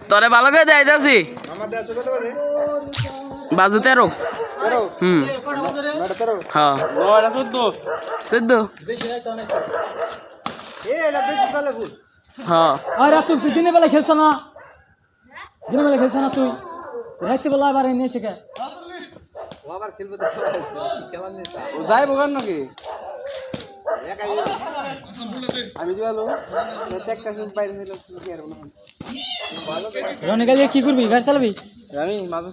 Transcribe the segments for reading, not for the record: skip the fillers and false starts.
তোরে ভালো করে দেয় যাচ্ছি বাজু 13 হ্যাঁ 14 হ্যাঁ তুই দিনের বেলা খেলছ না দিনের বেলা খেলছ না তুই রাত্রে বেলা আবার এনে শেখা যাই বোগান নাকি আমি রনে গেলে কি করবি গাড়ি চালাবি আমি মাছ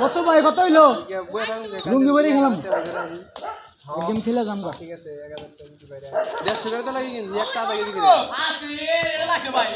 কত ভাই কত হইলো লুঙ্গি বাড়ি খেলাম গেম খেলে যাম গা ঠিক আছে 150 টাকা লাগে কিন্তু একটা আধা কেজি ভাই